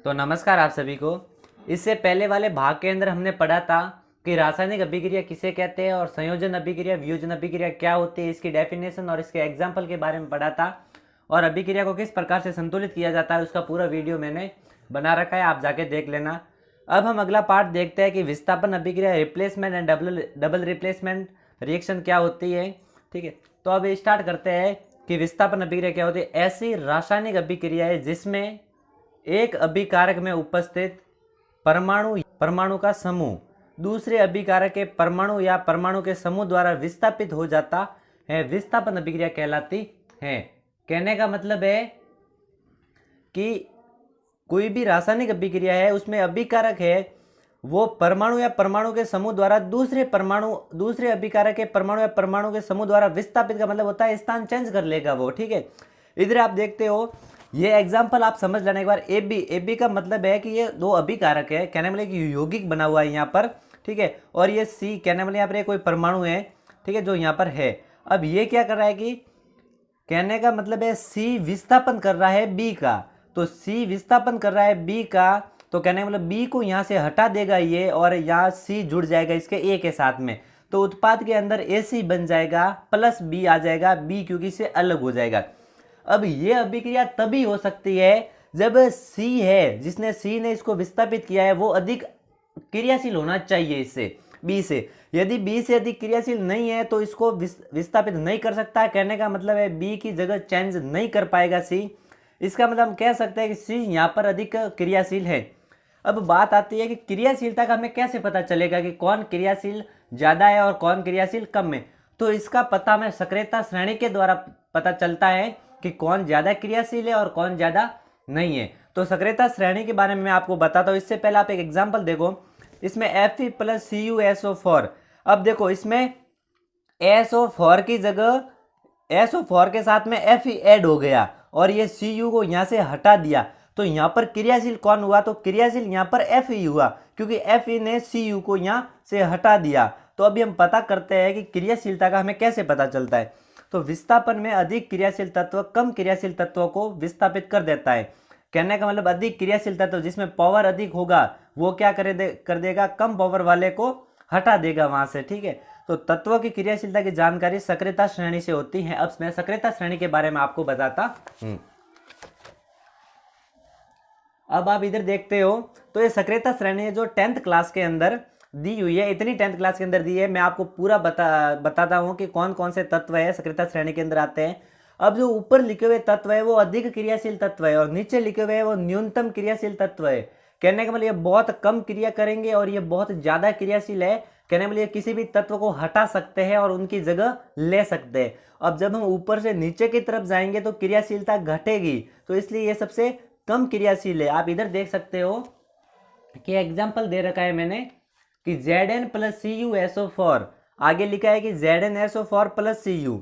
तो नमस्कार आप सभी को। इससे पहले वाले भाग के अंदर हमने पढ़ा था कि रासायनिक अभिक्रिया किसे कहते हैं और संयोजन अभिक्रिया वियोजन अभिक्रिया क्या होती है, इसकी डेफिनेशन और इसके एग्जाम्पल के बारे में पढ़ा था और अभिक्रिया को किस प्रकार से संतुलित किया जाता है उसका पूरा वीडियो मैंने बना रखा है, आप जाके देख लेना। अब हम अगला पार्ट देखते हैं कि विस्थापन अभिक्रिया, replacement and double replacement reaction क्या होती है। ठीक है, तो अब स्टार्ट करते हैं कि विस्थापन अभिक्रिया क्या होती है। ऐसी रासायनिक अभिक्रिया है जिसमें एक अभिकारक में उपस्थित परमाणु का समूह दूसरे अभिकारक के परमाणु या परमाणु के समूह द्वारा विस्थापित हो जाता है, विस्थापन अभिक्रिया कहलाती है। कहने का मतलब है कि कोई भी रासायनिक अभिक्रिया है उसमें अभिकारक है वो परमाणु या परमाणु के समूह द्वारा दूसरे अभिकारक के परमाणु या परमाणु के समूह द्वारा विस्थापित का मतलब होता है स्थान चेंज कर लेगा वो। ठीक है, इधर आप देखते हो ये एग्जाम्पल आप समझ लेने के बाद ए बी का मतलब है कि ये दो अभिकारक है, कहने वाले कि यौगिक बना हुआ है यहाँ पर। ठीक है, और ये सी कहने वाले यहाँ पर कोई परमाणु है, ठीक है, जो यहाँ पर है। अब ये क्या कर रहा है कि कहने का मतलब है सी विस्थापन कर रहा है बी का, तो सी विस्थापन कर रहा है बी का, तो कहने का मतलब बी को यहाँ से हटा देगा ये और यहाँ सी जुड़ जाएगा इसके ए के साथ में, तो उत्पाद के अंदर ए सी बन जाएगा प्लस बी आ जाएगा, बी क्योंकि इससे अलग हो जाएगा। अब ये अभिक्रिया तभी हो सकती है जब सी है जिसने सी ने इसको विस्थापित किया है वो अधिक क्रियाशील होना चाहिए इससे बी से। यदि बी से अधिक क्रियाशील नहीं है तो इसको विस्थापित नहीं कर सकता। कहने का मतलब है बी की जगह चेंज नहीं कर पाएगा सी। इसका मतलब हम कह सकते हैं कि सी यहाँ पर अधिक क्रियाशील है। अब बात आती है कि क्रियाशीलता का हमें कैसे पता चलेगा कि कौन क्रियाशील ज़्यादा है और कौन क्रियाशील कम है। तो इसका पता हमें सक्रियता श्रेणी के द्वारा पता चलता है कि कौन ज़्यादा क्रियाशील है और कौन ज़्यादा नहीं है। तो सक्रियता श्रेणी के बारे में मैं आपको बताता हूँ। इससे पहले आप एक एग्जाम्पल देखो, इसमें Fe प्लस CuSO4। अब देखो इसमें SO4 की जगह SO4 के साथ में Fe ऐड हो गया और ये Cu को यहाँ से हटा दिया, तो यहाँ पर क्रियाशील कौन हुआ? तो क्रियाशील यहाँ पर Fe हुआ क्योंकि Fe ने Cu को यहाँ से हटा दिया। तो अभी हम पता करते हैं कि क्रियाशीलता का हमें कैसे पता चलता है। तो विस्थापन में अधिक क्रियाशील तत्व कम क्रियाशील तत्वों को विस्थापित कर देता है। कहने का मतलब अधिक क्रियाशील तत्व जिसमें पावर अधिक होगा वो क्या कर देगा, कम पावर वाले को हटा देगा वहां से। ठीक है, तो तत्वों की क्रियाशीलता की जानकारी सक्रियता श्रेणी से होती है। अब मैं सक्रियता श्रेणी के बारे में आपको बताता हूं। अब आप इधर देखते हो तो ये सक्रियता श्रेणी है जो 10th क्लास के अंदर दी हुई है, इतनी 10th क्लास के अंदर दी है। मैं आपको पूरा बताता हूँ कि कौन कौन से तत्व है सक्रियता श्रेणी के अंदर आते हैं। अब जो ऊपर लिखे हुए तत्व है वो अधिक क्रियाशील तत्व है और नीचे लिखे हुए है वो न्यूनतम क्रियाशील तत्व है। कहने का मतलब ये बहुत कम क्रिया करेंगे और ये बहुत ज्यादा क्रियाशील है। कहने का मतलब ये किसी भी तत्व को हटा सकते हैं और उनकी जगह ले सकते हैं। अब जब हम ऊपर से नीचे की तरफ जाएंगे तो क्रियाशीलता घटेगी, तो इसलिए ये सबसे कम क्रियाशील है। आप इधर देख सकते हो कि एग्जाम्पल दे रखा है मैंने कि Zn प्लस CuSO4, आगे लिखा है कि ZnSO4 plus Cu,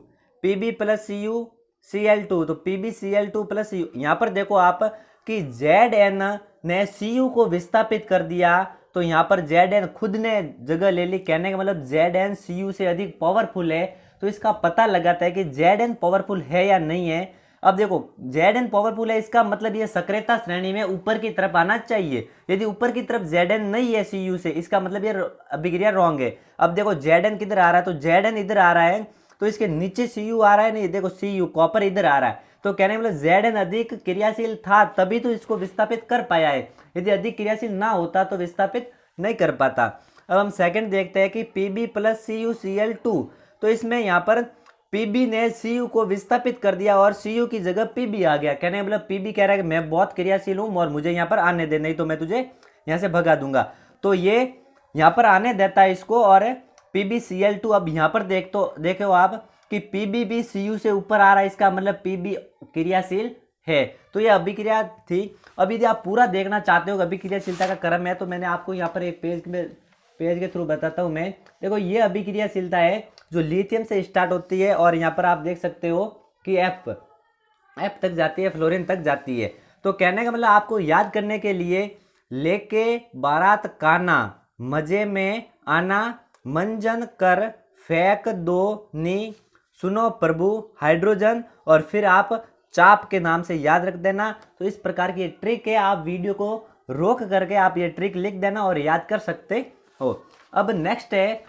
Pb plus Cl2, तो PbCl2 प्लस Cu। यहाँ पर देखो आप कि Zn ने Cu को विस्थापित कर दिया, तो यहाँ पर Zn खुद ने जगह ले ली। कहने का मतलब Zn Cu से अधिक पावरफुल है, तो इसका पता लगाता है कि Zn पावरफुल है या नहीं है। अब देखो Zn पावरफुल है, इसका मतलब ये सक्रियता श्रेणी में ऊपर की तरफ आना चाहिए। यदि ऊपर की तरफ Zn नहीं है Cu से, इसका मतलब ये अभिक्रिया रॉन्ग है। अब देखो Zn किधर आ रहा है, तो Zn इधर आ रहा है, तो इसके नीचे Cu आ रहा है, नहीं देखो Cu कॉपर इधर आ रहा है, तो कहने का मतलब Zn अधिक क्रियाशील था तभी तो इसको विस्थापित कर पाया है। यदि अधिक क्रियाशील ना होता तो विस्थापित नहीं कर पाता। अब हम सेकंड देखते हैं कि Pb प्लस CuCl2, तो इसमें यहाँ पर Pb ने Cu को विस्थापित कर दिया और Cu की जगह Pb आ गया। कहने का मतलब Pb कह रहा है कि मैं बहुत क्रियाशील हूं और मुझे यहाँ पर आने दे, नहीं तो मैं तुझे यहाँ से भगा दूंगा। तो ये यहाँ पर आने देता है इसको और PbCl2। अब यहाँ पर देखो आप कि Pb भी Cu से ऊपर आ रहा है, इसका मतलब Pb क्रियाशील है। तो ये अभिक्रिया थी। अब यदि आप पूरा देखना चाहते हो अभिक्रियाशीलता का क्रम है तो मैंने आपको यहाँ पर एक पेज के थ्रू बताता हूँ मैं। देखो ये अभिक्रियाशीलता है जो लिथियम से स्टार्ट होती है और यहाँ पर आप देख सकते हो कि F तक जाती है, फ्लोरीन तक जाती है। तो कहने का मतलब आपको याद करने के लिए लेके बारात काना, मजे में आना, मंजन कर, फेंक दो नी, सुनो प्रभु, हाइड्रोजन, और फिर आप चाप के नाम से याद रख देना। तो इस प्रकार की ट्रिक है, आप वीडियो को रोक करके आप ये ट्रिक लिख देना और याद कर सकते हो। अब नेक्स्ट है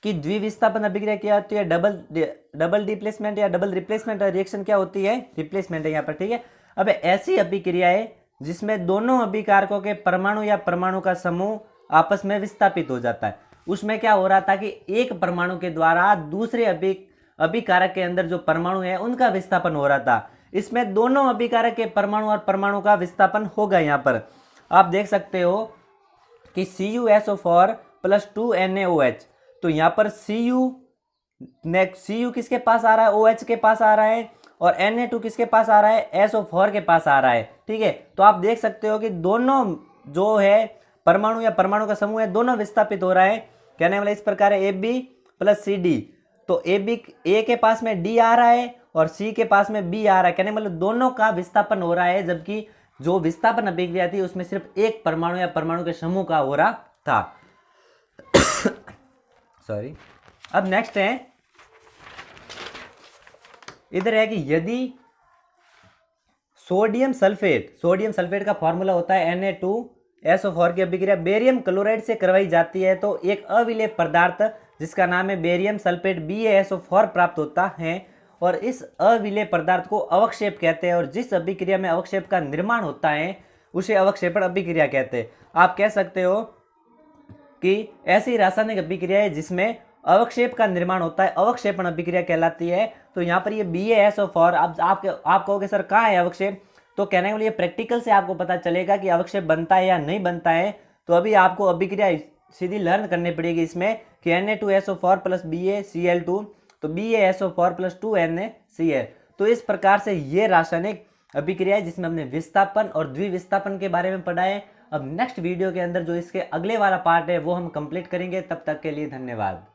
कि द्विविस्थापन अभिक्रिया क्या होती है, डबल डिप्लेसमेंट या डबल रिप्लेसमेंट रिएक्शन क्या होती है, रिप्लेसमेंट है यहाँ पर, ठीक है। अब ऐसी अभिक्रिया है जिसमें दोनों अभिकारकों के परमाणु या परमाणु का समूह आपस में विस्थापित हो जाता है। उसमें क्या हो रहा था कि एक परमाणु के द्वारा दूसरे अभिकारक के अंदर जो परमाणु है उनका विस्थापन हो रहा था। इसमें दोनों अभिकारक के परमाणु और परमाणु का विस्थापन होगा। यहाँ पर आप देख सकते हो कि CuSO4 + 2NaOH, तो यहाँ पर Cu किसके पास आ रहा है, OH के पास आ रहा है, और Na2 किसके पास आ रहा है, SO4 के पास आ रहा है, ठीक है। तो आप देख सकते हो कि दोनों जो है परमाणु या परमाणु का समूह है दोनों विस्थापित हो रहा है। कहने वाला इस प्रकार है AB + CD, तो A के पास में D आ रहा है और C के पास में B आ रहा है। कहने मतलब दोनों का विस्थापन हो रहा है, जबकि जो विस्थापन अभिक्रिया थी उसमें सिर्फ एक परमाणु या परमाणु के समूह का हो रहा था। सॉरी। अब नेक्स्ट है, इधर है कि यदि सोडियम सल्फेट का फॉर्मूला होता है Na2SO4 की अभिक्रिया बेरियम क्लोराइड से करवाई जाती है तो एक अविलेय पदार्थ जिसका नाम है बेरियम सल्फेट BaSO4 प्राप्त होता है, और इस अविलेय पदार्थ को अवक्षेप कहते हैं, और जिस अभिक्रिया में अवक्षेप का निर्माण होता है उसे अवक्षेपण अभिक्रिया कहते हैं। आप कह सकते हो कि ऐसी रासायनिक अभिक्रिया है जिसमें अवक्षेप का निर्माण होता है अवक्षेपण अभिक्रिया कहलाती है। तो यहाँ पर ये BaSO4, आप कहोगे सर कहाँ है अवक्षेप, तो कहने के लिए प्रैक्टिकल से आपको पता चलेगा कि अवक्षेप बनता है या नहीं बनता है। तो अभी आपको अभिक्रिया सीधी लर्न करनी पड़ेगी इसमें कि Na2SO4 + BaCl2, तो BaSO4 + 2NaCl। तो इस प्रकार से ये रासायनिक अभिक्रिया है जिसमें हमने विस्थापन और द्विविस्थापन के बारे में पढ़ा है। अब नेक्स्ट वीडियो के अंदर जो इसके अगले वाला पार्ट है वो हम कंप्लीट करेंगे। तब तक के लिए धन्यवाद।